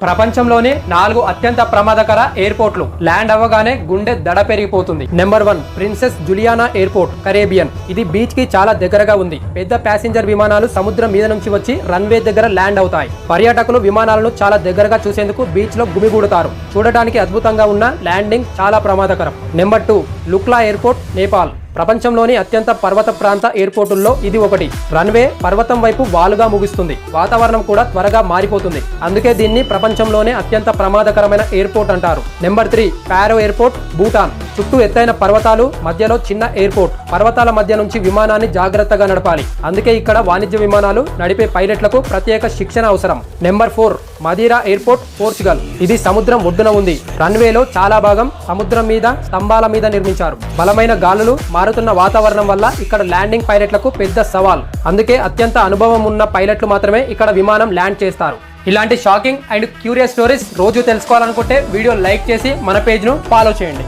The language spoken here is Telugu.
ప్రపంచంలోని 4 అత్యంత ప్రమాదకర ఎయిర్పోర్ట్లు ల్యాండ్ అవ్వగానే గుండె దడ పెరిగిపోతుంది. Number 1 princess జులియానా airport, Caribbean. ఇది బీచ్ కి చాలా దగ్గరగా ఉంది. పెద్ద ప్యాసింజర్ విమానాలు సముద్రం మీద నుంచి వచ్చి రన్వే దగ్గర ల్యాండ్ అవుతాయి. పర్యాటకులు విమానాలను చాలా దగ్గరగా చూసేందుకు బీచ్ లో గుమిగూడుతారు. చూడటానికి అద్భుతంగా ఉన్న ల్యాండింగ్ చాలా ప్రమాదకరం. Number 2 Lukla airport, Nepal. ప్రపంచంలోని అత్యంత పర్వత ప్రాంత ఎయిర్పోర్టుల్లో ఇది ఒకటి. రన్వే పర్వతం వైపు వాలుగా ముగుస్తుంది. వాతావరణం కూడా త్వరగా మారిపోతుంది. అందుకే దీన్ని ప్రపంచంలోనే అత్యంత ప్రమాదకరమైన ఎయిర్పోర్ట్ అంటారు. Number 3 Paro airport, Bhutan. చుట్టూ ఎత్తైన పర్వతాలు, మధ్యలో చిన్న ఎయిర్పోర్ట్. పర్వతాల మధ్య నుంచి విమానాన్ని జాగ్రత్తగా నడపాలి. అందుకే ఇక్కడ వాణిజ్య విమానాలు నడిపే పైలట్లకు ప్రత్యేక శిక్షణ అవసరం. Number 4 Madira airport, Portugal. ఇది సముద్రం ఒడ్డున ఉంది. రన్వేలో చాలా భాగం సముద్రం మీద స్తంభాల మీద నిర్మించారు. బలమైన గాలులు, మారుతున్న వాతావరణం వల్ల ఇక్కడ ల్యాండింగ్ పైలట్లకు పెద్ద సవాల్. అందుకే అత్యంత అనుభవం ఉన్న పైలట్లు మాత్రమే ఇక్కడ విమానం ల్యాండ్ చేస్తారు. ఇలాంటి షాకింగ్ అండ్ క్యూరియస్ స్టోరీస్ రోజు తెలుసుకోవాలనుకుంటే వీడియో లైక్ చేసి మన పేజ్ను ఫాలో చేయండి.